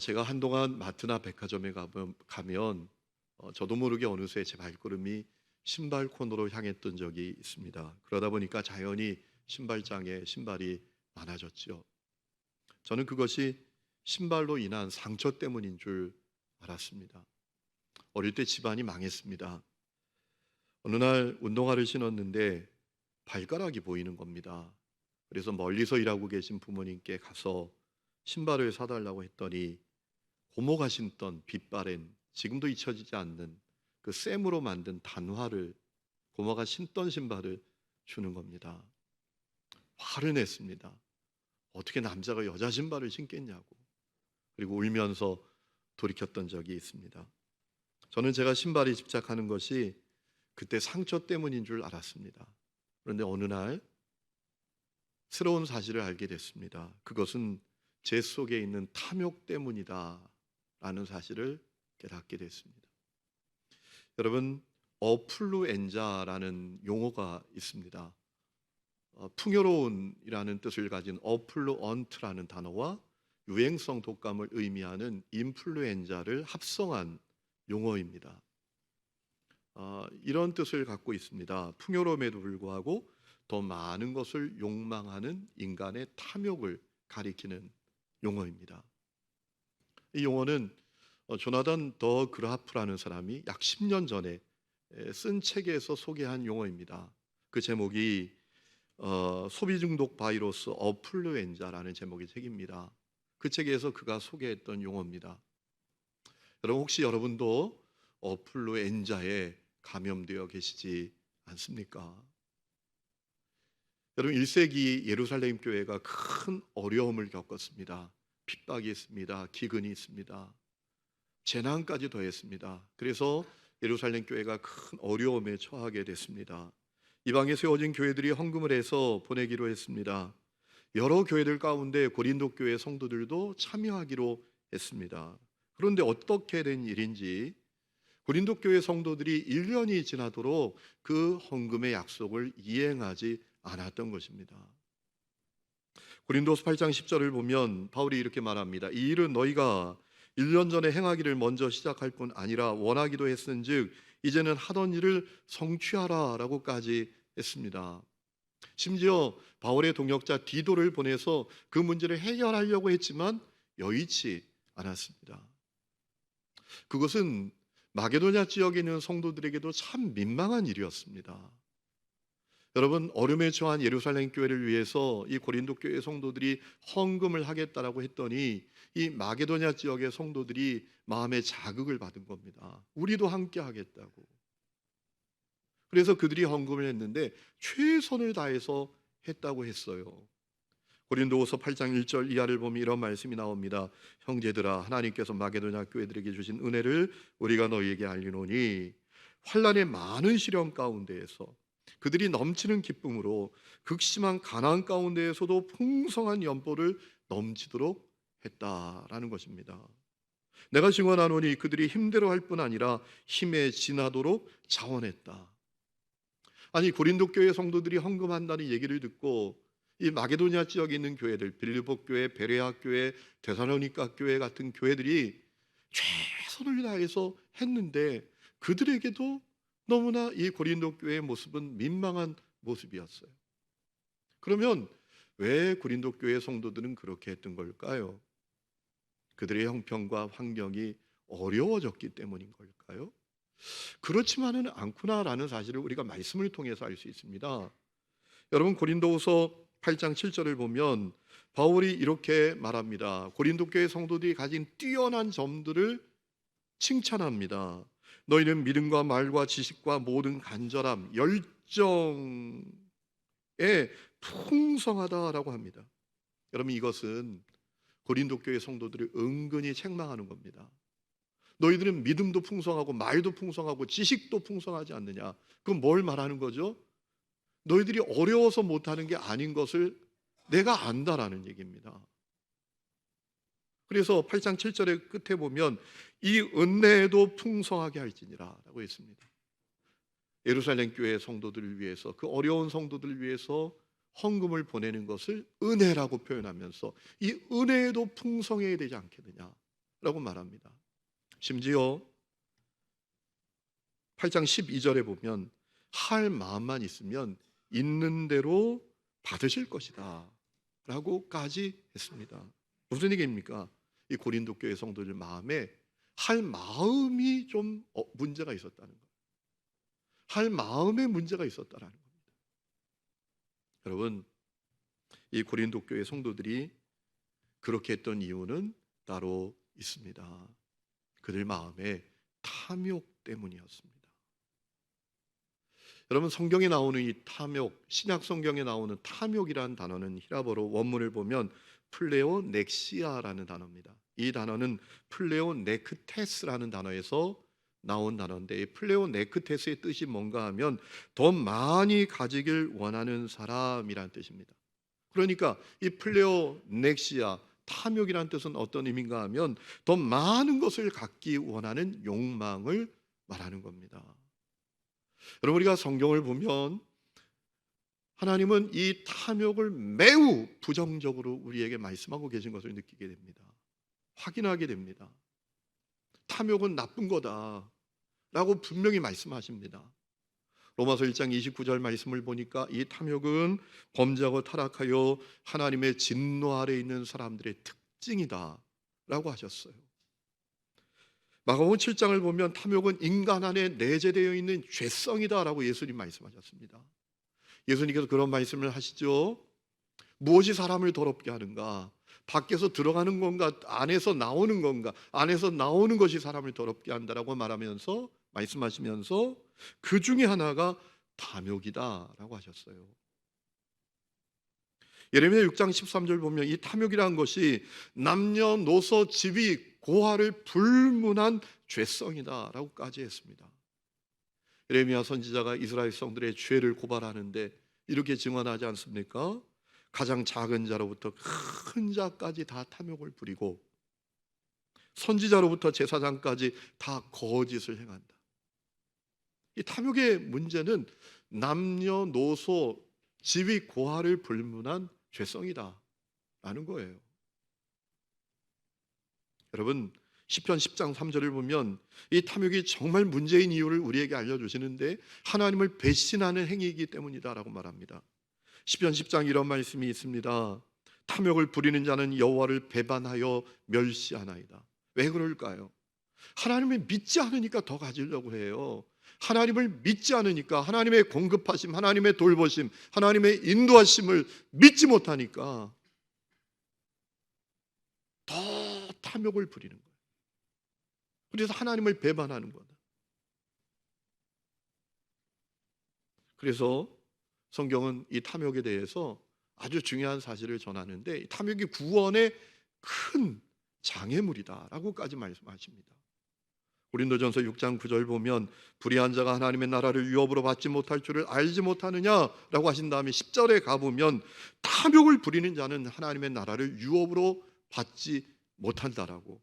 제가 한동안 마트나 백화점에 가면 저도 모르게 어느새 제 발걸음이 신발 코너로 향했던 적이 있습니다. 그러다 보니까 자연히 신발장에 신발이 많아졌지요. 저는 그것이 신발로 인한 상처 때문인 줄 알았습니다. 어릴 때 집안이 망했습니다. 어느 날 운동화를 신었는데 발가락이 보이는 겁니다. 그래서 멀리서 일하고 계신 부모님께 가서 신발을 사달라고 했더니 고모가 신던 빛바랜 지금도 잊혀지지 않는 그 쇠으로 만든 단화를 고모가 신던 신발을 주는 겁니다. 화를 냈습니다. 어떻게 남자가 여자 신발을 신겠냐고. 그리고 울면서 돌이켰던 적이 있습니다. 저는 제가 신발에 집착하는 것이 그때 상처 때문인 줄 알았습니다. 그런데 어느 날 새로운 사실을 알게 됐습니다. 그것은 제 속에 있는 탐욕 때문이다 라는 사실을 깨닫게 됐습니다. 여러분, 어플루엔자라는 용어가 있습니다. 풍요로운이라는 뜻을 가진 어플루언트라는 단어와 유행성 독감을 의미하는 인플루엔자를 합성한 용어입니다. 이런 뜻을 갖고 있습니다. 풍요로움에도 불구하고 더 많은 것을 욕망하는 인간의 탐욕을 가리키는 용어입니다. 이 용어는 조나단 더 그라프라는 사람이 약 10년 전에 쓴 책에서 소개한 용어입니다. 그 제목이 소비 중독 바이러스 어플루엔자라는 제목의 책입니다. 그 책에서 그가 소개했던 용어입니다. 여러분, 혹시 여러분도 어플루엔자에 감염되어 계시지 않습니까? 여러분, 1세기 예루살렘 교회가 큰 어려움을 겪었습니다. 핍박이 있습니다. 기근이 있습니다. 재난까지 더했습니다. 그래서 예루살렘 교회가 큰 어려움에 처하게 됐습니다. 이방에 세워진 교회들이 헌금을 해서 보내기로 했습니다. 여러 교회들 가운데 고린도 교회 성도들도 참여하기로 했습니다. 그런데 어떻게 된 일인지 고린도 교회 성도들이 1년이 지나도록 그 헌금의 약속을 이행하지 않았던 것입니다. 고린도서 8장 10절을 보면 바울이 이렇게 말합니다. 이 일은 너희가 1년 전에 행하기를 먼저 시작할 뿐 아니라 원하기도 했은즉 이제는 하던 일을 성취하라 라고까지 했습니다. 심지어 바울의 동역자 디도를 보내서 그 문제를 해결하려고 했지만 여의치 않았습니다. 그것은 마게도냐 지역에 있는 성도들에게도 참 민망한 일이었습니다. 여러분, 어려움에 처한 예루살렘 교회를 위해서 이 고린도 교회 성도들이 헌금을 하겠다라고 했더니 이 마게도냐 지역의 성도들이 마음에 자극을 받은 겁니다. 우리도 함께 하겠다고. 그래서 그들이 헌금을 했는데 최선을 다해서 했다고 했어요. 고린도후서 8장 1절 이하를 보면 이런 말씀이 나옵니다. 형제들아, 하나님께서 마게도냐 교회들에게 주신 은혜를 우리가 너희에게 알리노니 환난의 많은 시련 가운데에서 그들이 넘치는 기쁨으로 극심한 가난 가운데에서도 풍성한 연보를 넘치도록 했다라는 것입니다. 내가 증언하노니 그들이 힘대로 할 뿐 아니라 힘에 지나도록 자원했다. 아니, 고린도 교회 성도들이 헌금한다는 얘기를 듣고 이 마게도냐 지역에 있는 교회들, 빌립보 교회, 베레아 교회, 데살로니가 교회 같은 교회들이 최선을 다해서 했는데 그들에게도 너무나 이 고린도 교회의 모습은 민망한 모습이었어요. 그러면 왜 고린도 교회 성도들은 그렇게 했던 걸까요? 그들의 형편과 환경이 어려워졌기 때문인 걸까요? 그렇지만은 않구나라는 사실을 우리가 말씀을 통해서 알 수 있습니다. 여러분, 고린도후서 8장 7절을 보면 바울이 이렇게 말합니다. 고린도 교회 성도들이 가진 뛰어난 점들을 칭찬합니다. 너희는 믿음과 말과 지식과 모든 간절함, 열정에 풍성하다라고 합니다. 여러분, 이것은 고린도 교회 성도들이 은근히 책망하는 겁니다. 너희들은 믿음도 풍성하고 말도 풍성하고 지식도 풍성하지 않느냐? 그건 뭘 말하는 거죠? 너희들이 어려워서 못하는 게 아닌 것을 내가 안다라는 얘기입니다. 그래서 8장 7절의 끝에 보면 이 은혜에도 풍성하게 할지니라 라고 했습니다. 예루살렘 교회 성도들을 위해서, 그 어려운 성도들을 위해서 헌금을 보내는 것을 은혜라고 표현하면서 이 은혜에도 풍성해야 되지 않겠느냐, 라고 말합니다. 심지어 8장 12절에 보면 할 마음만 있으면 있는 대로 받으실 것이다 라고까지 했습니다. 무슨 얘기입니까? 이 고린도 교회 성도들 마음에 할 마음이 좀 문제가 있었다는 거예요. 할 마음에 문제가 있었다라는 겁니다. 여러분, 이 고린도 교회 성도들이 그렇게 했던 이유는 따로 있습니다. 그들 마음에 탐욕 때문이었습니다. 여러분, 성경에 나오는 이 탐욕, 신약 성경에 나오는 탐욕이라는 단어는 히라보로 원문을 보면 플레오 넥시아라는 단어입니다. 이 단어는 플레오 네크테스라는 단어에서 나온 단어인데, 이 플레오 네크테스의 뜻이 뭔가 하면 더 많이 가지길 원하는 사람이라는 뜻입니다. 그러니까 이 플레오 넥시아, 탐욕이라는 뜻은 어떤 의미인가 하면 더 많은 것을 갖기 원하는 욕망을 말하는 겁니다. 여러분, 우리가 성경을 보면 하나님은 이 탐욕을 매우 부정적으로 우리에게 말씀하고 계신 것을 느끼게 됩니다. 확인하게 됩니다. 탐욕은 나쁜 거다라고 분명히 말씀하십니다. 로마서 1장 29절 말씀을 보니까 이 탐욕은 범죄하고 타락하여 하나님의 진노 아래 있는 사람들의 특징이다 라고 하셨어요. 마가복음 7장을 보면 탐욕은 인간 안에 내재되어 있는 죄성이다 라고 예수님 말씀하셨습니다. 예수님께서 그런 말씀을 하시죠. 무엇이 사람을 더럽게 하는가? 밖에서 들어가는 건가? 안에서 나오는 건가? 안에서 나오는 것이 사람을 더럽게 한다라고 말하면서 말씀하시면서 그 중에 하나가 탐욕이다라고 하셨어요. 예레미야 6장 13절 보면 이 탐욕이라는 것이 남녀노소 지위 고하를 불문한 죄성이다라고까지 했습니다. 예레미야 선지자가 이스라엘 성들의 죄를 고발하는데 이렇게 증언하지 않습니까? 가장 작은 자로부터 큰 자까지 다 탐욕을 부리고 선지자로부터 제사장까지 다 거짓을 행한다. 이 탐욕의 문제는 남녀노소 지위 고하를 불문한 죄성이다 라는 거예요. 여러분, 시편 10장 3절을 보면 이 탐욕이 정말 문제인 이유를 우리에게 알려주시는데 하나님을 배신하는 행위이기 때문이다 라고 말합니다. 시편 10장 이런 말씀이 있습니다. 탐욕을 부리는 자는 여호와를 배반하여 멸시하나이다. 왜 그럴까요? 하나님을 믿지 않으니까 더 가지려고 해요. 하나님을 믿지 않으니까, 하나님의 공급하심, 하나님의 돌보심, 하나님의 인도하심을 믿지 못하니까 더 탐욕을 부리는 거예요. 그래서 하나님을 배반하는 거다. 그래서 성경은 이 탐욕에 대해서 아주 중요한 사실을 전하는데 이 탐욕이 구원의 큰 장애물이다라고까지 말씀하십니다. 고린도전서 6장 9절 보면 불의한 자가 하나님의 나라를 유업으로 받지 못할 줄을 알지 못하느냐라고 하신 다음에 10절에 가보면 탐욕을 부리는 자는 하나님의 나라를 유업으로 받지 못한다라고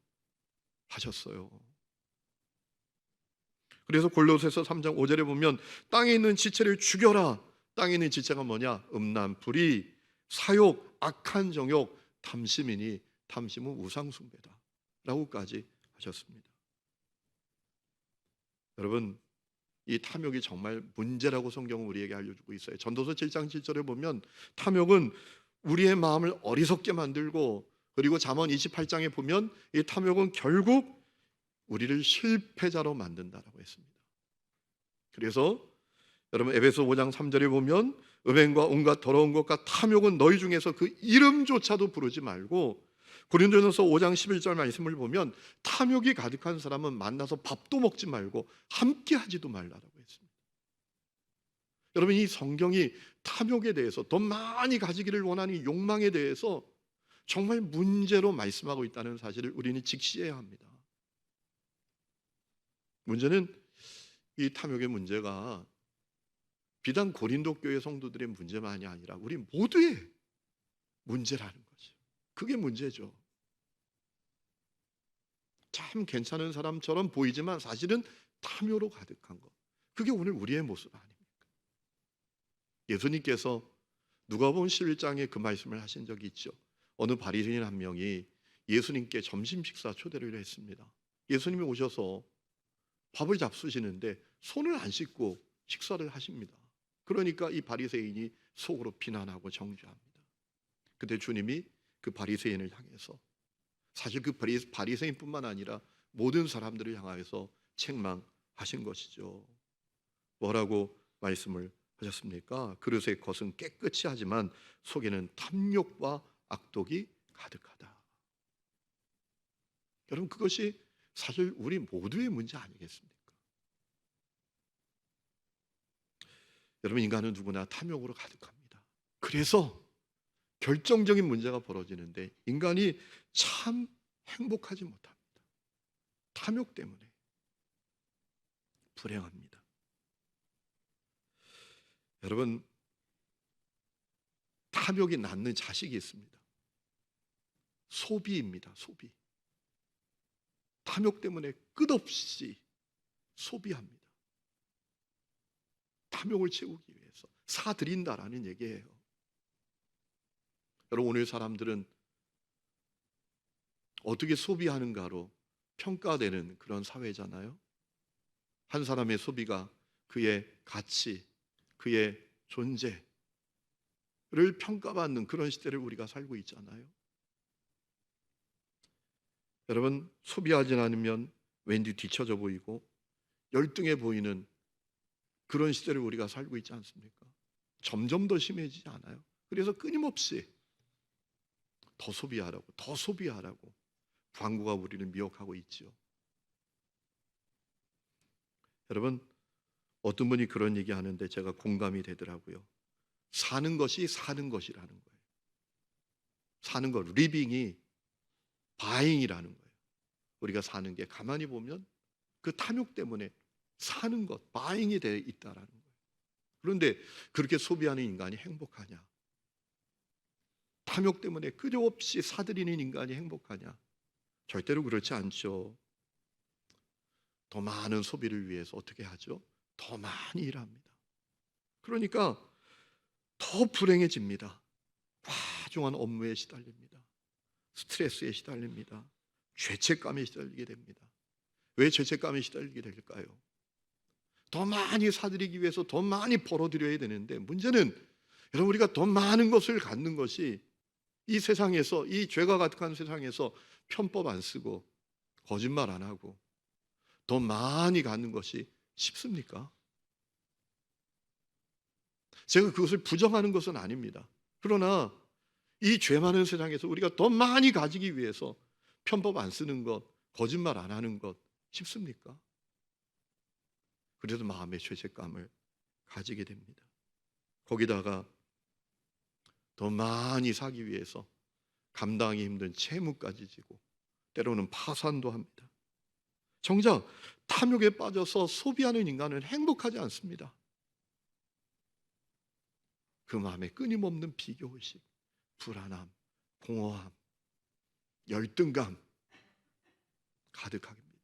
하셨어요. 그래서 골로새서 3장 5절에 보면 땅에 있는 지체를 죽여라. 땅에 있는 지체가 뭐냐? 음란, 불의, 사욕, 악한 정욕, 탐심이니 탐심은 우상숭배다 라고까지 하셨습니다. 여러분, 이 탐욕이 정말 문제라고 성경은 우리에게 알려주고 있어요. 전도서 7장 7절에 보면 탐욕은 우리의 마음을 어리석게 만들고, 그리고 잠언 28장에 보면 이 탐욕은 결국 우리를 실패자로 만든다라고 했습니다. 그래서 여러분 에베소 5장 3절에 보면 음행과 온갖 더러운 것과 탐욕은 너희 중에서 그 이름조차도 부르지 말고, 고린도전서 5장 11절 말씀을 보면 탐욕이 가득한 사람은 만나서 밥도 먹지 말고 함께 하지도 말라라고 했습니다. 여러분, 이 성경이 탐욕에 대해서 더 많이 가지기를 원하는 욕망에 대해서 정말 문제로 말씀하고 있다는 사실을 우리는 직시해야 합니다. 문제는 이 탐욕의 문제가 비단 고린도 교회 성도들의 문제만이 아니라 우리 모두의 문제라는 거죠. 그게 문제죠. 참 괜찮은 사람처럼 보이지만 사실은 탐욕으로 가득한 것. 그게 오늘 우리의 모습 아닙니까? 예수님께서 누가복음 11장에 그 말씀을 하신 적이 있죠. 어느 바리새인 한 명이 예수님께 점심 식사 초대를 했습니다. 예수님이 오셔서 밥을 잡수시는데 손을 안 씻고 식사를 하십니다. 그러니까 이 바리새인이 속으로 비난하고 정죄합니다. 그때 주님이 그 바리새인을 향해서, 사실 그 바리새인뿐만 아니라 모든 사람들을 향하여서 책망하신 것이죠. 뭐라고 말씀을 하셨습니까? 그릇의 겉은 깨끗이 하지만 속에는 탐욕과 악독이 가득하다. 여러분, 그것이 사실 우리 모두의 문제 아니겠습니까? 여러분, 인간은 누구나 탐욕으로 가득합니다. 그래서 결정적인 문제가 벌어지는데 인간이 참 행복하지 못합니다. 탐욕 때문에 불행합니다. 여러분, 탐욕이 낳는 자식이 있습니다. 소비입니다. 소비. 탐욕 때문에 끝없이 소비합니다. 탐욕을 채우기 위해서 사들인다라는 얘기예요. 여러분, 오늘 사람들은 어떻게 소비하는가로 평가되는 그런 사회잖아요. 한 사람의 소비가 그의 가치, 그의 존재를 평가받는 그런 시대를 우리가 살고 있잖아요. 여러분, 소비하지 않으면 왠지 뒤처져 보이고 열등해 보이는 그런 시대를 우리가 살고 있지 않습니까? 점점 더 심해지지 않아요? 그래서 끊임없이 더 소비하라고, 더 소비하라고 광고가 우리를 미혹하고 있죠. 여러분, 어떤 분이 그런 얘기 하는데 제가 공감이 되더라고요. 사는 것이 사는 것이라는 거예요. 사는 것, 리빙이 바잉이라는 거예요. 우리가 사는 게 가만히 보면 그 탐욕 때문에 사는 것, 바잉이 되어 있다라는 거예요. 그런데 그렇게 소비하는 인간이 행복하냐? 탐욕 때문에 끝없이 사들이는 인간이 행복하냐? 절대로 그렇지 않죠. 더 많은 소비를 위해서 어떻게 하죠? 더 많이 일합니다. 그러니까 더 불행해집니다. 과중한 업무에 시달립니다. 스트레스에 시달립니다. 죄책감에 시달리게 됩니다. 왜 죄책감에 시달리게 될까요? 더 많이 사들이기 위해서 더 많이 벌어들여야 되는데, 문제는 여러분, 우리가 더 많은 것을 갖는 것이 이 세상에서, 이 죄가 가득한 세상에서 편법 안 쓰고 거짓말 안 하고 더 많이 갖는 것이 쉽습니까? 제가 그것을 부정하는 것은 아닙니다. 그러나 이 죄 많은 세상에서 우리가 더 많이 가지기 위해서 편법 안 쓰는 것, 거짓말 안 하는 것 쉽습니까? 그래도 마음의 죄책감을 가지게 됩니다. 거기다가 더 많이 사기 위해서 감당하기 힘든 채무까지 지고 때로는 파산도 합니다. 정작 탐욕에 빠져서 소비하는 인간은 행복하지 않습니다. 그 마음에 끊임없는 비교의식, 불안함, 공허함, 열등감 가득하게 됩니다.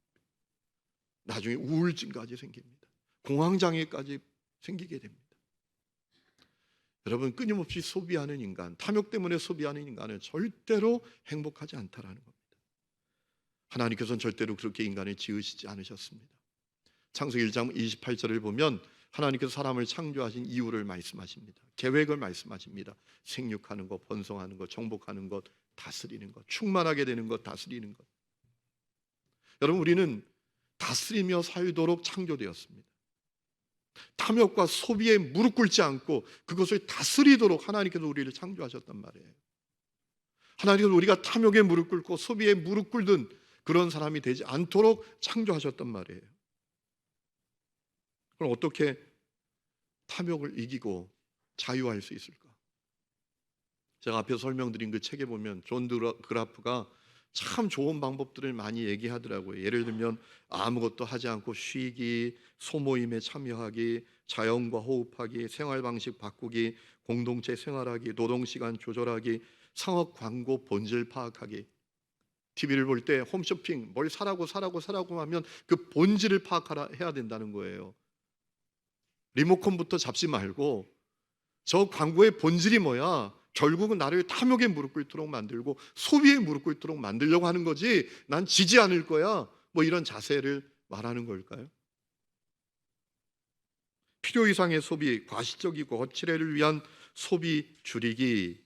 나중에 우울증까지 생깁니다. 공황장애까지 생기게 됩니다. 여러분, 끊임없이 소비하는 인간, 탐욕 때문에 소비하는 인간은 절대로 행복하지 않다라는 겁니다. 하나님께서는 절대로 그렇게 인간을 지으시지 않으셨습니다. 창세기 1장 28절을 보면 하나님께서 사람을 창조하신 이유를 말씀하십니다. 계획을 말씀하십니다. 생육하는 것, 번성하는 것, 정복하는 것, 다스리는 것, 충만하게 되는 것, 다스리는 것. 여러분, 우리는 다스리며 살도록 창조되었습니다. 탐욕과 소비에 무릎 꿇지 않고 그것을 다스리도록 하나님께서 우리를 창조하셨단 말이에요. 하나님께서 우리가 탐욕에 무릎 꿇고 소비에 무릎 꿇는 그런 사람이 되지 않도록 창조하셨단 말이에요. 그럼 어떻게 탐욕을 이기고 자유할 수 있을까? 제가 앞에서 설명드린 그 책에 보면 존 그라프가 참 좋은 방법들을 많이 얘기하더라고요. 예를 들면 아무것도 하지 않고 쉬기, 소모임에 참여하기, 자연과 호흡하기, 생활 방식 바꾸기, 공동체 생활하기, 노동시간 조절하기, 상업 광고 본질 파악하기. TV를 볼 때 홈쇼핑 뭘 사라고 하면 그 본질을 파악해야 된다는 거예요. 리모컨부터 잡지 말고 저 광고의 본질이 뭐야? 결국은 나를 탐욕에 무릎 꿇도록 만들고 소비에 무릎 꿇도록 만들려고 하는 거지, 난 지지 않을 거야, 뭐 이런 자세를 말하는 걸까요? 필요 이상의 소비, 과시적이고 거치레를 위한 소비 줄이기,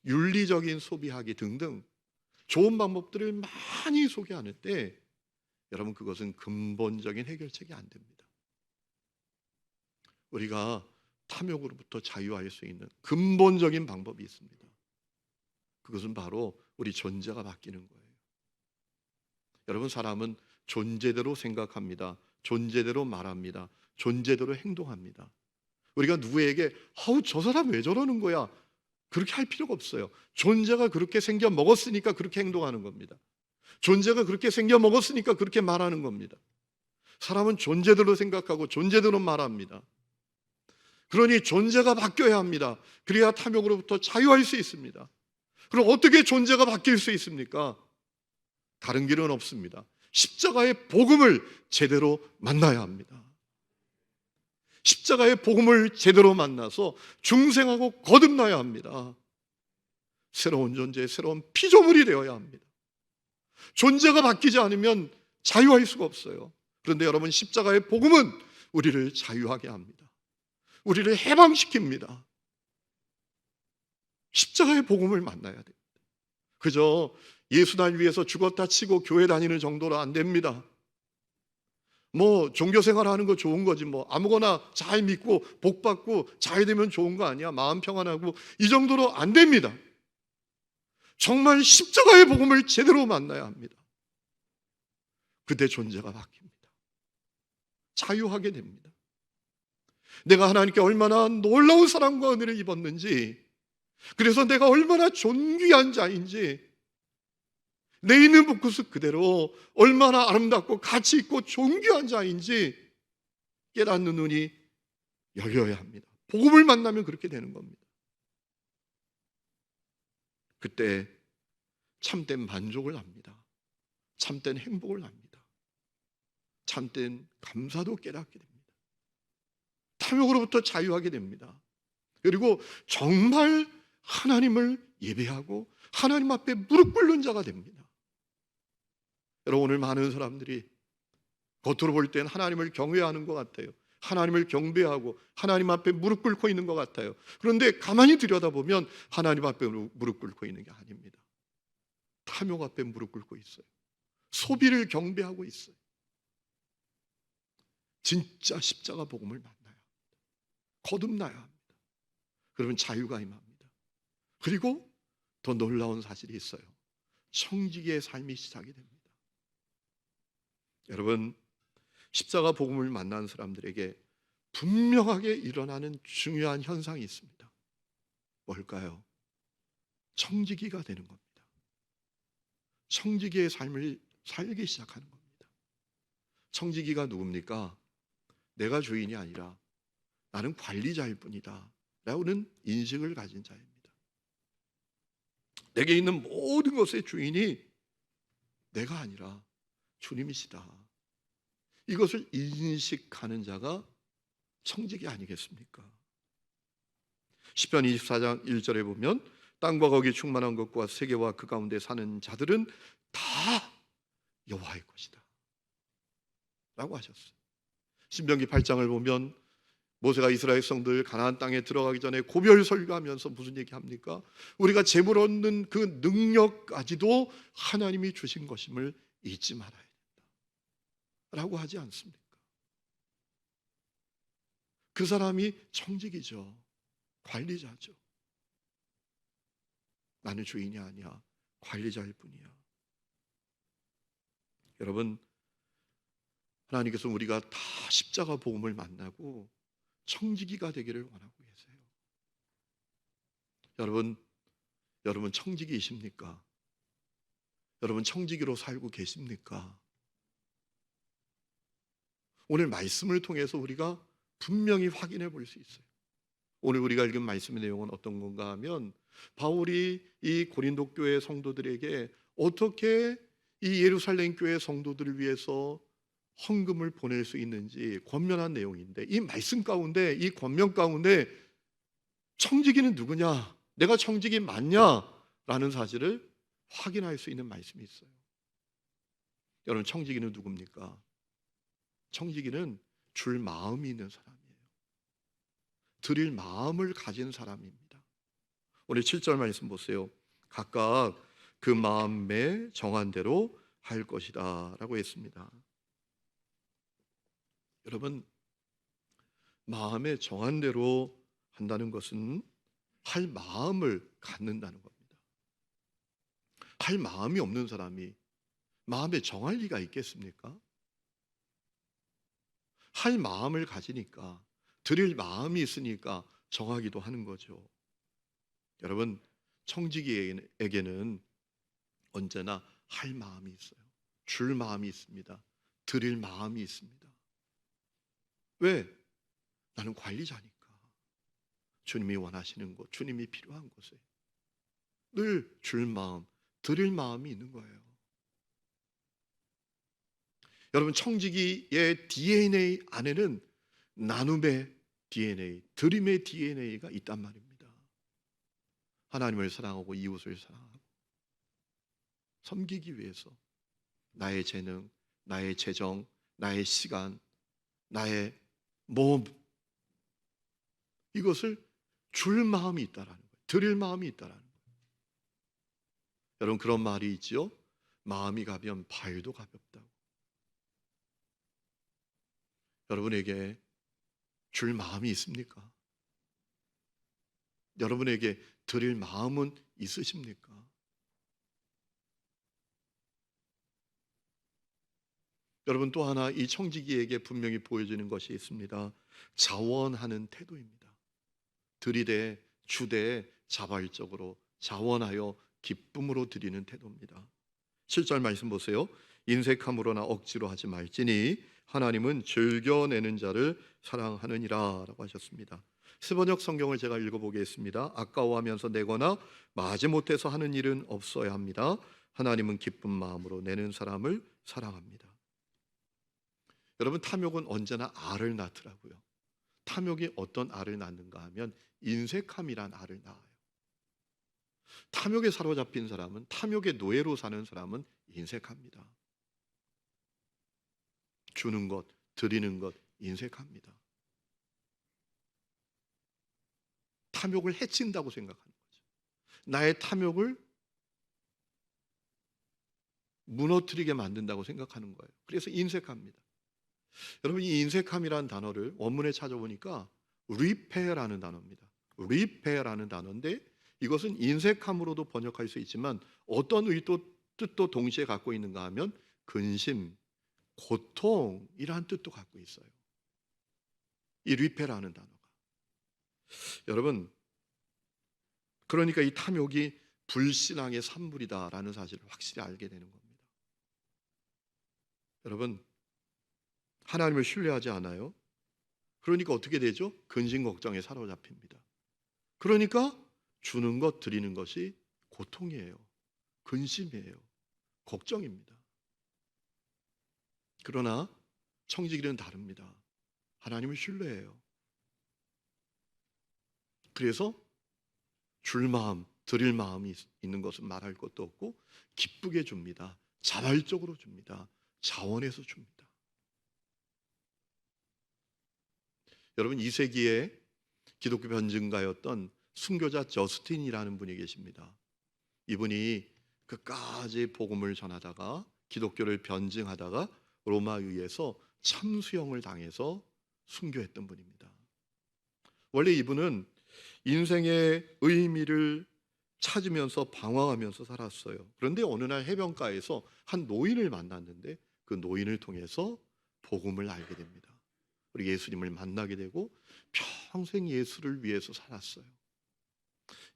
윤리적인 소비하기 등등 좋은 방법들을 많이 소개하는 때 여러분, 그것은 근본적인 해결책이 안 됩니다. 우리가 탐욕으로부터 자유할 수 있는 근본적인 방법이 있습니다. 그것은 바로 우리 존재가 바뀌는 거예요. 여러분, 사람은 존재대로 생각합니다. 존재대로 말합니다. 존재대로 행동합니다. 우리가 누구에게 아우 저 사람 왜 저러는 거야, 그렇게 할 필요가 없어요. 존재가 그렇게 생겨 먹었으니까 그렇게 행동하는 겁니다. 존재가 그렇게 생겨 먹었으니까 그렇게 말하는 겁니다. 사람은 존재대로 생각하고 존재대로 말합니다. 그러니 존재가 바뀌어야 합니다. 그래야 탐욕으로부터 자유할 수 있습니다. 그럼 어떻게 존재가 바뀔 수 있습니까? 다른 길은 없습니다. 십자가의 복음을 제대로 만나야 합니다. 십자가의 복음을 제대로 만나서 중생하고 거듭나야 합니다. 새로운 존재, 새로운 피조물이 되어야 합니다. 존재가 바뀌지 않으면 자유할 수가 없어요. 그런데 여러분, 십자가의 복음은 우리를 자유하게 합니다. 우리를 해방시킵니다. 십자가의 복음을 만나야 됩니다. 그저 예수날 위해서 죽었다 치고 교회 다니는 정도로 안 됩니다. 뭐 종교생활 하는 거 좋은 거지, 뭐 아무거나 잘 믿고 복 받고 잘 되면 좋은 거 아니야, 마음 평안하고, 이 정도로 안 됩니다. 정말 십자가의 복음을 제대로 만나야 합니다. 그때 존재가 바뀝니다. 자유하게 됩니다. 내가 하나님께 얼마나 놀라운 사랑과 은혜를 입었는지, 그래서 내가 얼마나 존귀한 자인지, 내 있는 모습 그대로 얼마나 아름답고 가치 있고 존귀한 자인지 깨닫는 눈이 열려야 합니다. 복음을 만나면 그렇게 되는 겁니다. 그때 참된 만족을 합니다. 참된 행복을 합니다. 참된 감사도 깨닫게 됩니다. 탐욕으로부터 자유하게 됩니다. 그리고 정말 하나님을 예배하고 하나님 앞에 무릎 꿇는 자가 됩니다. 여러분, 오늘 많은 사람들이 겉으로 볼 땐 하나님을 경외하는 것 같아요. 하나님을 경배하고 하나님 앞에 무릎 꿇고 있는 것 같아요. 그런데 가만히 들여다보면 하나님 앞에 무릎 꿇고 있는 게 아닙니다. 탐욕 앞에 무릎 꿇고 있어요. 소비를 경배하고 있어요. 진짜 십자가 복음을 만나야 합니다. 거듭나야 합니다. 그러면 자유가 임합니다. 그리고 더 놀라운 사실이 있어요. 청지기의 삶이 시작이 됩니다. 여러분, 십자가 복음을 만난 사람들에게 분명하게 일어나는 중요한 현상이 있습니다. 뭘까요? 청지기가 되는 겁니다. 청지기의 삶을 살기 시작하는 겁니다. 청지기가 누굽니까? 내가 주인이 아니라 나는 관리자일 뿐이다 라는 인식을 가진 자입니다. 내게 있는 모든 것의 주인이 내가 아니라 주님이시다, 이것을 인식하는 자가 청지기 아니겠습니까? 시편 24장 1절에 보면 땅과 거기 충만한 것과 세계와 그 가운데 사는 자들은 다 여호와의 것이다 라고 하셨어요. 신명기 8장을 보면 모세가 이스라엘 백성들 가나안 땅에 들어가기 전에 고별 설교하면서 무슨 얘기합니까? 우리가 재물 얻는 그 능력까지도 하나님이 주신 것임을 잊지 말아야 된다 라고 하지 않습니까? 그 사람이 청지기죠. 관리자죠. 나는 주인이 아니야, 관리자일 뿐이야. 여러분, 하나님께서 우리가 다 십자가 복음을 만나고 청지기가 되기를 원하고 계세요. 여러분 청지기이십니까? 여러분 청지기로 살고 계십니까? 오늘 말씀을 통해서 우리가 분명히 확인해 볼 수 있어요. 오늘 우리가 읽은 말씀의 내용은 어떤 건가 하면, 바울이 이 고린도 교회 성도들에게 어떻게 이 예루살렘 교회 성도들을 위해서 헌금을 보낼 수 있는지 권면한 내용인데, 이 말씀 가운데, 이 권면 가운데 청지기는 누구냐? 내가 청지기 맞냐라는 사실을 확인할 수 있는 말씀이 있어요. 여러분, 청지기는 누굽니까? 청지기는 줄 마음이 있는 사람이에요. 드릴 마음을 가진 사람입니다. 오늘 7절 말씀 보세요. 각각 그 마음에 정한 대로 할 것이다 라고 했습니다. 여러분, 마음에 정한 대로 한다는 것은 할 마음을 갖는다는 겁니다. 할 마음이 없는 사람이 마음에 정할 리가 있겠습니까? 할 마음을 가지니까, 드릴 마음이 있으니까 정하기도 하는 거죠. 여러분, 청지기에게는 언제나 할 마음이 있어요. 줄 마음이 있습니다. 드릴 마음이 있습니다. 왜? 나는 관리자니까. 주님이 원하시는 곳, 주님이 필요한 곳에 늘 줄 마음, 드릴 마음이 있는 거예요. 여러분, 청지기의 DNA 안에는 나눔의 DNA, 드림의 DNA가 있단 말입니다. 하나님을 사랑하고 이웃을 사랑하고 섬기기 위해서 나의 재능, 나의 재정, 나의 시간, 나의 몸, 이것을 줄 마음이 있다라는 거예요. 드릴 마음이 있다라는 거예요. 여러분, 그런 말이 있지요. 마음이 가벼운 발도 가볍다고. 여러분에게 줄 마음이 있습니까? 여러분에게 드릴 마음은 있으십니까? 여러분, 또 하나 이 청지기에게 분명히 보여지는 것이 있습니다. 자원하는 태도입니다. 드리되 주되 자발적으로 자원하여 기쁨으로 드리는 태도입니다. 7절 말씀 보세요. 인색함으로나 억지로 하지 말지니 하나님은 즐겨내는 자를 사랑하느니라 라고 하셨습니다. 세번역 성경을 제가 읽어보겠습니다. 아까워하면서 내거나 마지못해서 하는 일은 없어야 합니다. 하나님은 기쁜 마음으로 내는 사람을 사랑합니다. 여러분, 탐욕은 언제나 알을 낳더라고요. 탐욕이 어떤 알을 낳는가 하면 인색함이란 알을 낳아요. 탐욕에 사로잡힌 사람은, 탐욕의 노예로 사는 사람은 인색합니다. 주는 것, 드리는 것, 인색합니다. 탐욕을 해친다고 생각하는 거죠. 나의 탐욕을 무너뜨리게 만든다고 생각하는 거예요. 그래서 인색합니다. 여러분, 이 인색함이라는 단어를 원문에 찾아보니까 repair라는 단어입니다. repair라는 단어인데 이것은 인색함으로도 번역할 수 있지만 어떤 뜻도 동시에 갖고 있는가 하면 근심, 고통이라는 뜻도 갖고 있어요. 이 repair라는 단어가. 여러분, 그러니까 이 탐욕이 불신앙의 산물이다라는 사실을 확실히 알게 되는 겁니다. 여러분, 하나님을 신뢰하지 않아요? 그러니까 어떻게 되죠? 근심 걱정에 사로잡힙니다. 그러니까 주는 것, 드리는 것이 고통이에요. 근심이에요. 걱정입니다. 그러나 청지기는 다릅니다. 하나님을 신뢰해요. 그래서 줄 마음, 드릴 마음이 있는 것은 말할 것도 없고 기쁘게 줍니다. 자발적으로 줍니다. 자원해서 줍니다. 여러분, 2세기에 기독교 변증가였던 순교자 저스틴이라는 분이 계십니다. 이분이 끝까지 복음을 전하다가 기독교를 변증하다가 로마에 의해서 참수형을 당해서 순교했던 분입니다. 원래 이분은 인생의 의미를 찾으면서 방황하면서 살았어요. 그런데 어느 날 해변가에서 한 노인을 만났는데 그 노인을 통해서 복음을 알게 됩니다. 우리 예수님을 만나게 되고 평생 예수를 위해서 살았어요.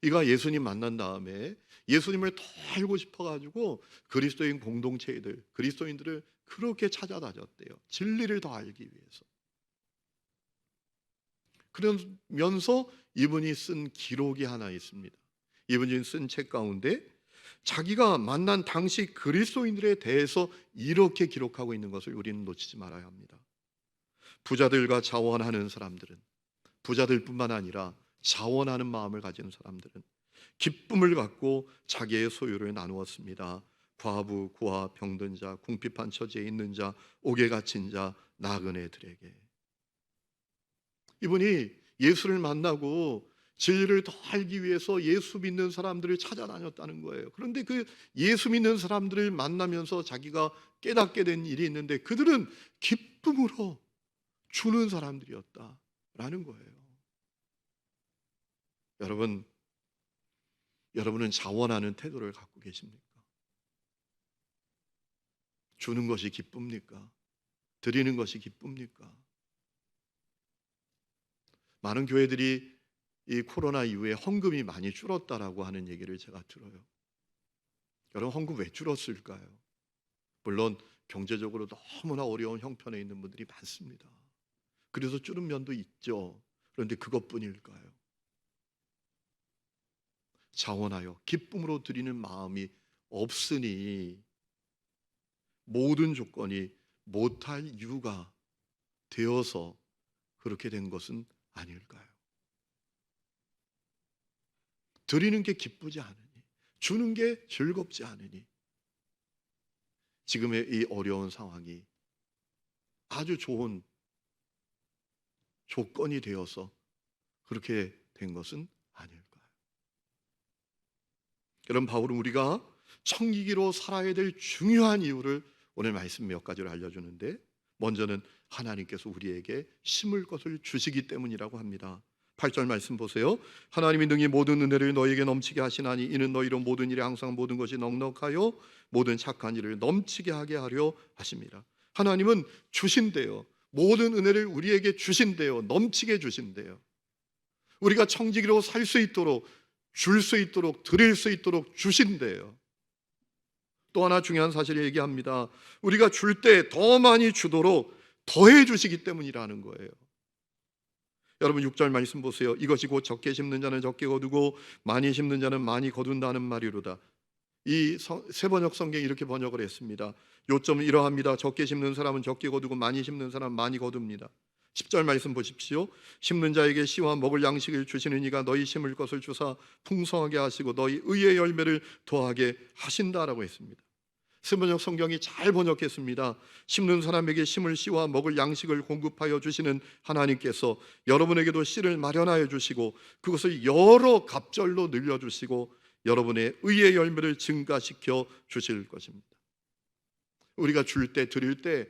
이가 예수님 만난 다음에 예수님을 더 알고 싶어가지고 그리스도인 공동체들, 그리스도인들을 그렇게 찾아다녔대요. 진리를 더 알기 위해서. 그러면서 이분이 쓴 기록이 하나 있습니다. 이분이 쓴 책 가운데 자기가 만난 당시 그리스도인들에 대해서 이렇게 기록하고 있는 것을 우리는 놓치지 말아야 합니다. 부자들과 자원하는 사람들은, 부자들뿐만 아니라 자원하는 마음을 가진 사람들은 기쁨을 갖고 자기의 소유를 나누었습니다. 과부, 고아, 병든 자, 궁핍한 처지에 있는 자, 옥에 갇힌 자, 나그네들에게. 이분이 예수를 만나고 진리를 더 알기 위해서 예수 믿는 사람들을 찾아다녔다는 거예요. 그런데 그 예수 믿는 사람들을 만나면서 자기가 깨닫게 된 일이 있는데 그들은 기쁨으로 주는 사람들이었다라는 거예요. 여러분은 자원하는 태도를 갖고 계십니까? 주는 것이 기쁩니까? 드리는 것이 기쁩니까? 많은 교회들이 이 코로나 이후에 헌금이 많이 줄었다라고 하는 얘기를 제가 들어요. 여러분, 헌금 왜 줄었을까요? 물론 경제적으로 너무나 어려운 형편에 있는 분들이 많습니다. 그래서 줄은 면도 있죠. 그런데 그것뿐일까요? 자원하여 기쁨으로 드리는 마음이 없으니 모든 조건이 못할 이유가 되어서 그렇게 된 것은 아닐까요? 드리는 게 기쁘지 않으니, 주는 게 즐겁지 않으니 지금의 이 어려운 상황이 아주 좋은 조건이 되어서 그렇게 된 것은 아닐까요? 여러분, 바울은 우리가 청지기로 살아야 될 중요한 이유를 오늘 말씀 몇 가지를 알려주는데, 먼저는 하나님께서 우리에게 심을 것을 주시기 때문이라고 합니다. 8절 말씀 보세요. 하나님이 능히 모든 은혜를 너희에게 넘치게 하시나니 이는 너희로 모든 일에 항상 모든 것이 넉넉하여 모든 착한 일을 넘치게 하게 하려 하십니다. 하나님은 주신대요. 모든 은혜를 우리에게 주신대요. 넘치게 주신대요. 우리가 청지기로 살 수 있도록, 줄 수 있도록, 드릴 수 있도록 주신대요. 또 하나 중요한 사실을 얘기합니다. 우리가 줄 때 더 많이 주도록 더해 주시기 때문이라는 거예요. 여러분, 6절 말씀 보세요. 이것이 곧 적게 심는 자는 적게 거두고 많이 심는 자는 많이 거둔다는 말이로다. 이 세번역 성경이 이렇게 번역을 했습니다. 요점은 이러합니다. 적게 심는 사람은 적게 거두고 많이 심는 사람은 많이 거둡니다. 10절 말씀 보십시오. 심는 자에게 씨와 먹을 양식을 주시는 이가 너희 심을 것을 주사 풍성하게 하시고 너희 의의 열매를 더하게 하신다라고 했습니다. 세번역 성경이 잘 번역했습니다. 심는 사람에게 심을 씨와 먹을 양식을 공급하여 주시는 하나님께서 여러분에게도 씨를 마련하여 주시고 그것을 여러 갑절로 늘려주시고 여러분의 의의 열매를 증가시켜 주실 것입니다. 우리가 줄 때, 드릴 때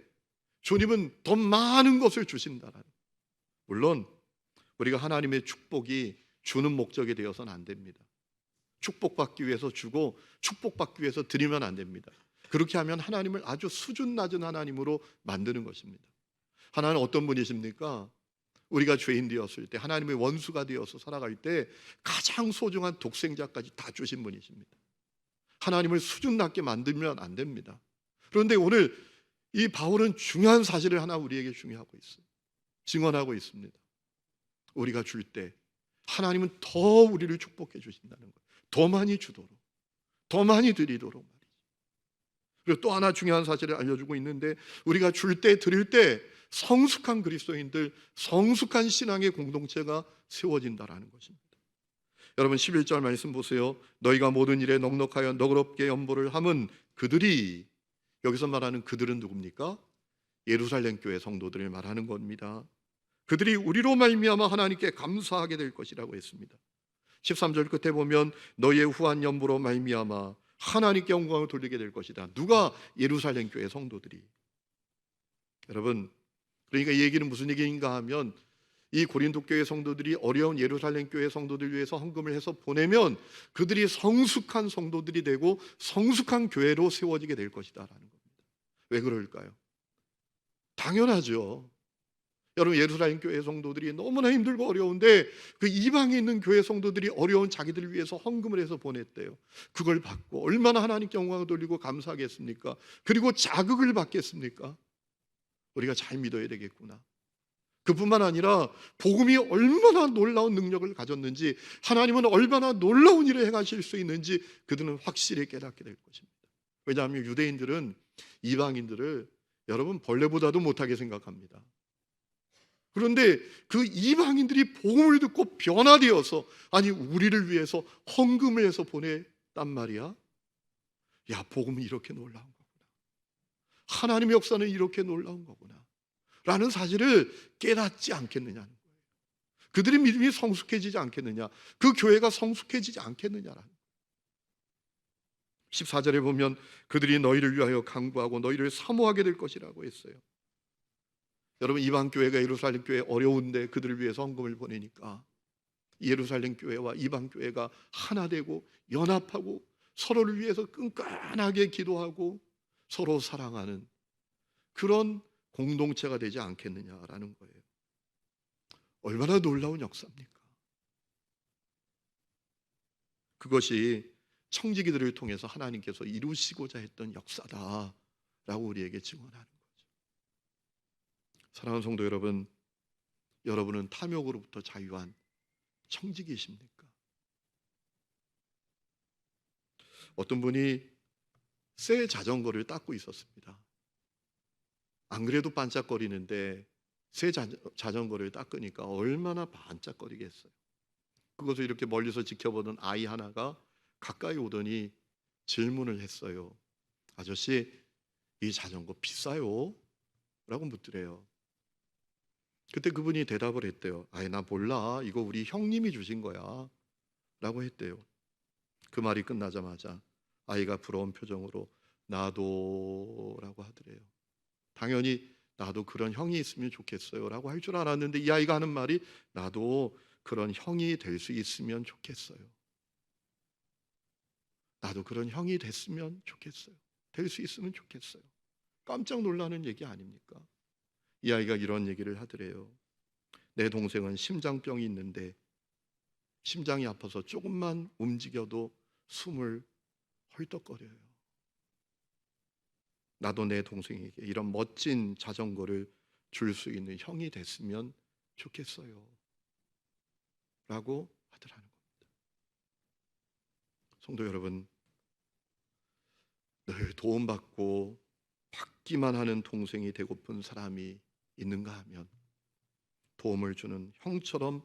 주님은 더 많은 것을 주신다라는. 물론 우리가 하나님의 축복이 주는 목적이 되어서는 안 됩니다. 축복받기 위해서 주고 축복받기 위해서 드리면 안 됩니다. 그렇게 하면 하나님을 아주 수준 낮은 하나님으로 만드는 것입니다. 하나님은 어떤 분이십니까? 우리가 죄인 되었을 때, 하나님의 원수가 되어서 살아갈 때 가장 소중한 독생자까지 다 주신 분이십니다. 하나님을 수준 낮게 만들면 안 됩니다. 그런데 오늘 이 바울은 중요한 사실을 하나 우리에게 중요하고 있어요. 증언하고 있습니다. 우리가 줄 때 하나님은 더 우리를 축복해 주신다는 거예요. 더 많이 주도록, 더 많이 드리도록 말이죠. 그리고 또 하나 중요한 사실을 알려주고 있는데, 우리가 줄 때, 드릴 때 성숙한 그리스도인들, 성숙한 신앙의 공동체가 세워진다라는 것입니다. 여러분, 11절 말씀 보세요. 너희가 모든 일에 넉넉하여 너그럽게 연보를 함은 그들이, 여기서 말하는 그들은 누굽니까? 예루살렘 교회 성도들을 말하는 겁니다. 그들이 우리로 말미암아 하나님께 감사하게 될 것이라고 했습니다. 13절 끝에 보면 너희의 후한 연보로 말미암아 하나님께 영광을 돌리게 될 것이다. 누가? 예루살렘 교회 성도들이. 여러분, 그러니까 이 얘기는 무슨 얘기인가 하면, 이 고린도 교회 성도들이 어려운 예루살렘 교회 성도들 위해서 헌금을 해서 보내면 그들이 성숙한 성도들이 되고 성숙한 교회로 세워지게 될 것이다라는 겁니다. 왜 그럴까요? 당연하죠. 여러분, 예루살렘 교회 성도들이 너무나 힘들고 어려운데 그 이방에 있는 교회 성도들이 어려운 자기들을 위해서 헌금을 해서 보냈대요. 그걸 받고 얼마나 하나님께 영광을 돌리고 감사하겠습니까? 그리고 자극을 받겠습니까? 우리가 잘 믿어야 되겠구나. 그뿐만 아니라 복음이 얼마나 놀라운 능력을 가졌는지, 하나님은 얼마나 놀라운 일을 행하실 수 있는지 그들은 확실히 깨닫게 될 것입니다. 왜냐하면 유대인들은 이방인들을 여러분 벌레보다도 못하게 생각합니다. 그런데 그 이방인들이 복음을 듣고 변화되어서, 아니 우리를 위해서 헌금을 해서 보냈단 말이야. 야, 복음은 이렇게 놀라운 거구나. 하나님의 역사는 이렇게 놀라운 거구나 라는 사실을 깨닫지 않겠느냐는 거예요. 그들의 믿음이 성숙해지지 않겠느냐, 그 교회가 성숙해지지 않겠느냐라는 거예요. 14절에 보면 그들이 너희를 위하여 간구하고 너희를 사모하게 될 것이라고 했어요. 여러분, 이방 교회가 예루살렘 교회 어려운데 그들을 위해서 헌금을 보내니까 예루살렘 교회와 이방 교회가 하나 되고 연합하고 서로를 위해서 끈끈하게 기도하고 서로 사랑하는 그런 공동체가 되지 않겠느냐라는 거예요. 얼마나 놀라운 역사입니까? 그것이 청지기들을 통해서 하나님께서 이루시고자 했던 역사다라고 우리에게 증언하는 거죠. 사랑하는 성도 여러분, 여러분은 탐욕으로부터 자유한 청지기이십니까? 어떤 분이 새 자전거를 닦고 있었습니다. 안 그래도 반짝거리는데 새 자전거를 닦으니까 얼마나 반짝거리겠어요. 그것을 이렇게 멀리서 지켜보던 아이 하나가 가까이 오더니 질문을 했어요. 아저씨, 이 자전거 비싸요? 라고 묻더래요. 그때 그분이 대답을 했대요. 아이, 나 몰라. 이거 우리 형님이 주신 거야. 라고 했대요. 그 말이 끝나자마자 아이가 부러운 표정으로 나도 라고 하더래요. 당연히 나도 그런 형이 있으면 좋겠어요 라고 할 줄 알았는데, 이 아이가 하는 말이 나도 그런 형이 될 수 있으면 좋겠어요. 나도 그런 형이 됐으면 좋겠어요. 될 수 있으면 좋겠어요. 깜짝 놀라는 얘기 아닙니까? 이 아이가 이런 얘기를 하더래요. 내 동생은 심장병이 있는데 심장이 아파서 조금만 움직여도 숨을 헐떡거려요. 나도 내 동생에게 이런 멋진 자전거를 줄 수 있는 형이 됐으면 좋겠어요 라고 하더라는 겁니다. 성도 여러분, 늘 도움받고 받기만 하는 동생이 되고픈 사람이 있는가 하면 도움을 주는 형처럼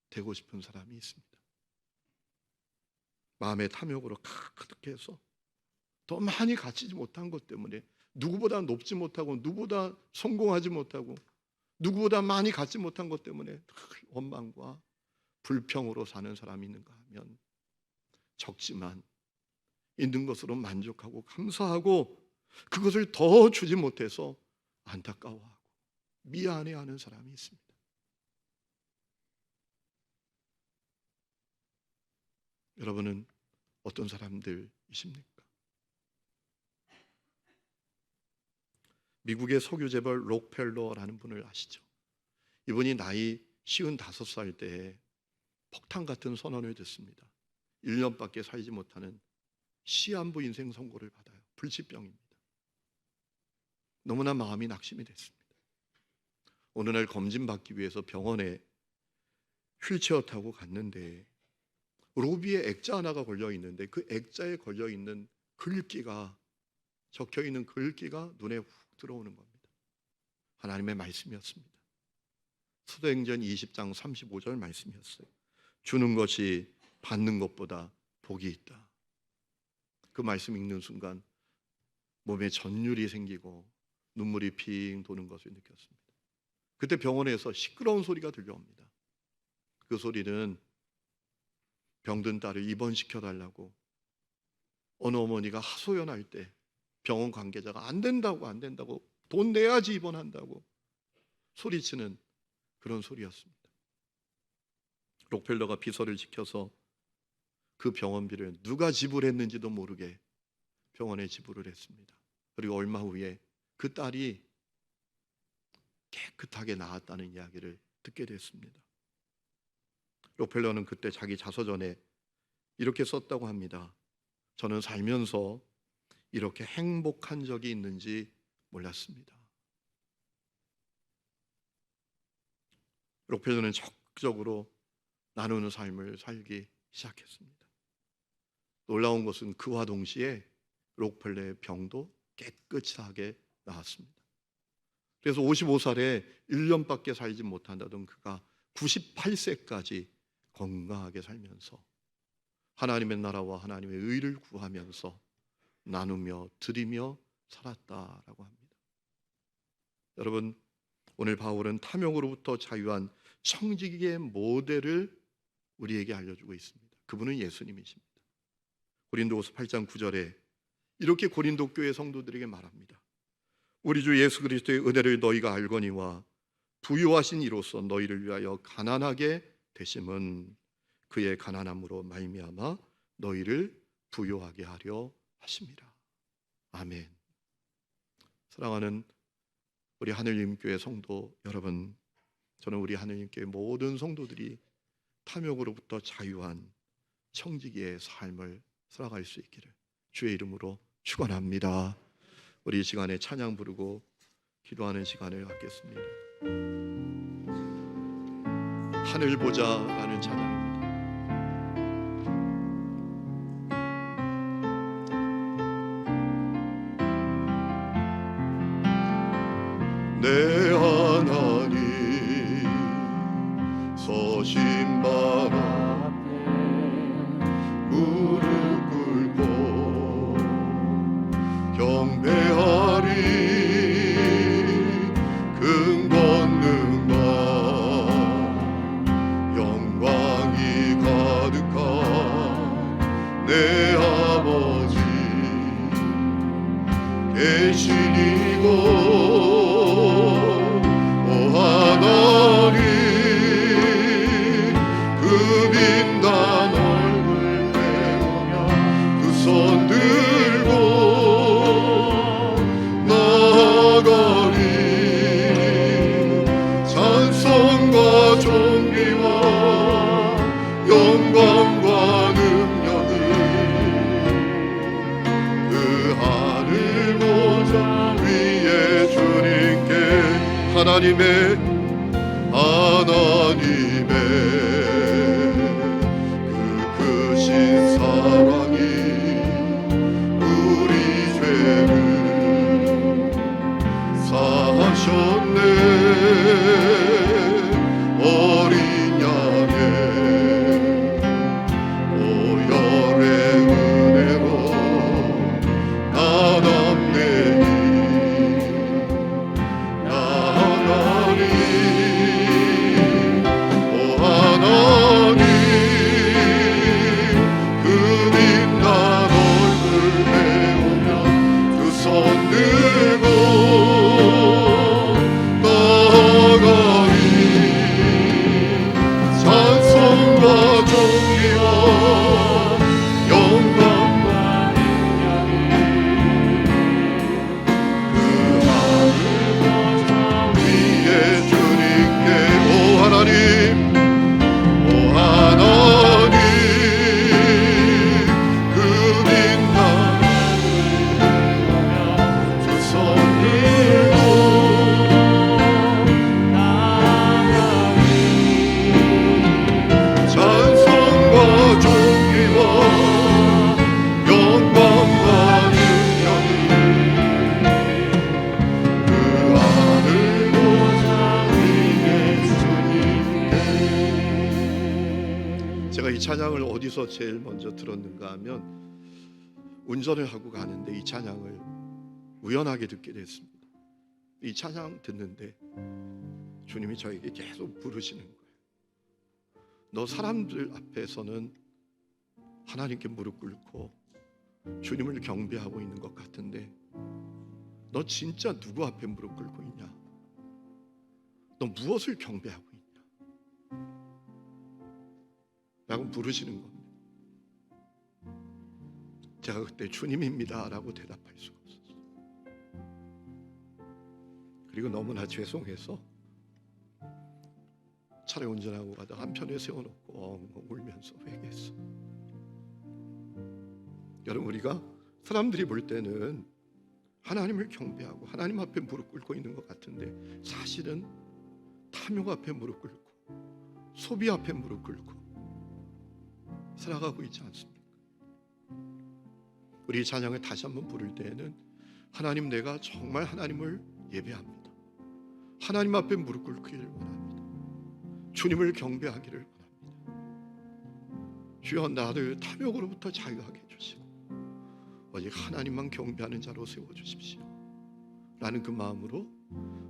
되고 싶은 사람이 있습니다. 마음의 탐욕으로 가득해서 더 많이 갖추지 못한 것 때문에, 누구보다 높지 못하고 누구보다 성공하지 못하고 누구보다 많이 갖지 못한 것 때문에 원망과 불평으로 사는 사람이 있는가 하면 적지만 있는 것으로 만족하고 감사하고 그것을 더 주지 못해서 안타까워하고 미안해하는 사람이 있습니다. 여러분은 어떤 사람들이십니까? 미국의 석유 재벌 록펠러라는 분을 아시죠? 이분이 나이 55살 때에 폭탄 같은 선언을 듣습니다. 1년밖에 살지 못하는 시한부 인생 선고를 받아요. 불치병입니다. 너무나 마음이 낙심이 됐습니다. 어느 날 검진받기 위해서 병원에 휠체어 타고 갔는데 로비에 액자 하나가 걸려 있는데 그 액자에 걸려 있는 글귀가, 적혀 있는 글귀가 눈에 훅 들어오는 겁니다. 하나님의 말씀이었습니다. 사도행전 20장 35절 말씀이었어요. 주는 것이 받는 것보다 복이 있다. 그 말씀 읽는 순간 몸에 전율이 생기고 눈물이 핑 도는 것을 느꼈습니다. 그때 병원에서 시끄러운 소리가 들려옵니다. 그 소리는 병든 딸을 입원시켜달라고 어느 어머니가 하소연할 때 병원 관계자가 안 된다고 돈 내야지 입원한다고 소리치는 그런 소리였습니다. 록펠러가 비서를 지켜서 그 병원비를 누가 지불했는지도 모르게 병원에 지불을 했습니다. 그리고 얼마 후에 그 딸이 깨끗하게 나았다는 이야기를 듣게 됐습니다. 록펠러는 그때 자기 자서전에 이렇게 썼다고 합니다. 저는 살면서 이렇게 행복한 적이 있는지 몰랐습니다. 록펠러는 적극적으로 나누는 삶을 살기 시작했습니다. 놀라운 것은 그와 동시에 록펠러의 병도 깨끗하게 나았습니다. 그래서 55살에 1년밖에 살지 못한다던 그가 98세까지 건강하게 살면서 하나님의 나라와 하나님의 의를 구하면서 나누며 드리며 살았다라고 합니다. 여러분, 오늘 바울은 탐욕으로부터 자유한 청지기의 모델을 우리에게 알려주고 있습니다. 그분은 예수님이십니다. 고린도후서 8장 9절에 이렇게 고린도 교회 성도들에게 말합니다. 우리 주 예수 그리스도의 은혜를 너희가 알거니와 부유하신 이로써 너희를 위하여 가난하게 되심은 그의 가난함으로 말미암아 너희를 부유하게 하려 하심이라. 아멘. 사랑하는 우리 하늘님교회 성도 여러분, 저는 우리 하늘님교회 모든 성도들이 탐욕으로부터 자유한 청지기의 삶을 살아갈 수 있기를 주의 이름으로 축원합니다. 우리 이 시간에 찬양 부르고 기도하는 시간을 갖겠습니다. 하늘 보자라는 찬양입니다. 내 하나님 서신 바라 무릎 꿇고 경배하리 근권능과 영광이 가득한 내 아버지 계시니고 영광과 능력을 그 하늘 보좌 위에 주님께 하나님의 그 크신 사랑이 우리 죄를 사하셨네. 어린 양의 보혈의 은혜로 나답네니 나가리. 오 하나님 그 빛난 얼굴 배우며 두 손 들고 나가리. 찬송과 존귀와 영광과 능력이 그 하늘 보좌 위에 주님께 오 하나님 그 빛난 두 손 들고 나가리. 찬송과 존귀와 영광과 능력이 그 하늘 보좌 위에 주님께. 제가 이 찬양을 어디서 제일 먼저 들었는가 하면 운전을 하고 가는데 이 찬양을 우연하게 듣게 됐습니다. 이 찬양 듣는데 주님이 저에게 계속 부르시는 거예요. 너 사람들 앞에서는 하나님께 무릎 꿇고 주님을 경배하고 있는 것 같은데 너 진짜 누구 앞에 무릎 꿇고 있냐? 너 무엇을 경배하고 있냐? 라고 부르시는 겁니다. 제가 그때 주님입니다 라고 대답할 수가 없었어요. 그리고 너무나 죄송해서 차를 운전하고 가다 한편에 세워놓고 엉엉 울면서 회개했어. 여러분, 우리가 사람들이 볼 때는 하나님을 경배하고 하나님 앞에 무릎 꿇고 있는 것 같은데 사실은 탐욕 앞에 무릎 꿇고 소비 앞에 무릎 꿇고 살아가고 있지 않습니까? 우리 찬양을 다시 한번 부를 때에는 하나님, 내가 정말 하나님을 예배합니다. 하나님 앞에 무릎 꿇기를 원합니다. 주님을 경배하기를 원합니다. 주여, 나를 탐욕으로부터 자유하게 해주시고 오직 하나님만 경배하는 자로 세워주십시오 라는 그 마음으로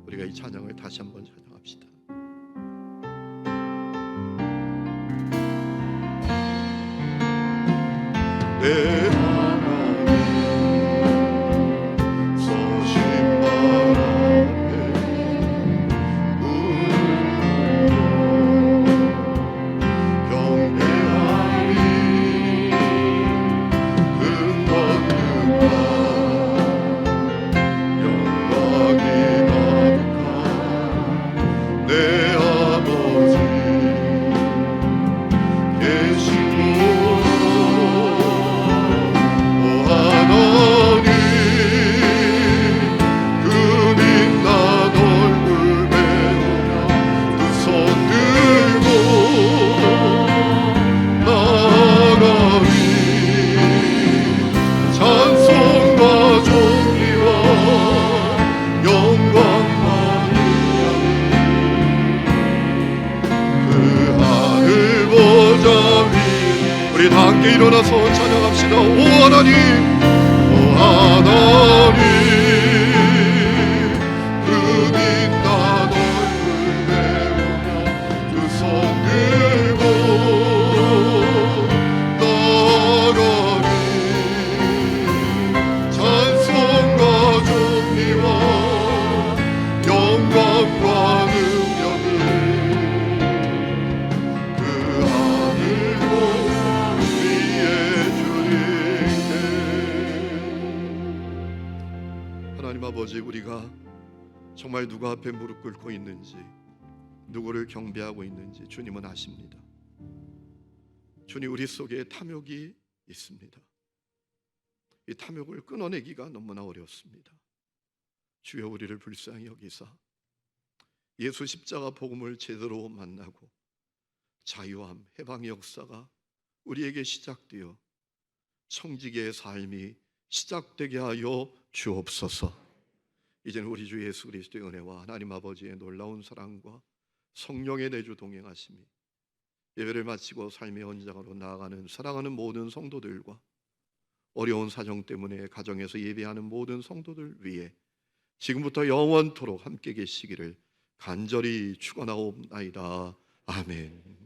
우리가 이 찬양을 다시 한번 찬양합시다. 내 하나님 서신 발 앞에 경배하리. 근거듭한 영광이 가득한 내 아버지 계시고 우리 다 함께 일어나서 찬양합시다. 오 하나님, 오 하나님, 그 빛난 얼굴 배우며 두 손 들고 나가리. 찬송과 존귀와 영광과 능력을 그 하늘 하나님 아버지, 우리가 정말 누구 앞에 무릎 꿇고 있는지, 누구를 경배하고 있는지 주님은 아십니다. 주님, 우리 속에 탐욕이 있습니다. 이 탐욕을 끊어내기가 너무나 어렵습니다. 주여, 우리를 불쌍히 여기사 예수 십자가 복음을 제대로 만나고 자유함, 해방의 역사가 우리에게 시작되어 청지기의 삶이 시작되게 하여 주옵소서. 이제는 우리 주 예수 그리스도의 은혜와 하나님 아버지의 놀라운 사랑과 성령의 내주 동행하심이 예배를 마치고 삶의 현장으로 나아가는 사랑하는 모든 성도들과 어려운 사정 때문에 가정에서 예배하는 모든 성도들 위해 지금부터 영원토록 함께 계시기를 간절히 축원하옵나이다. 아멘.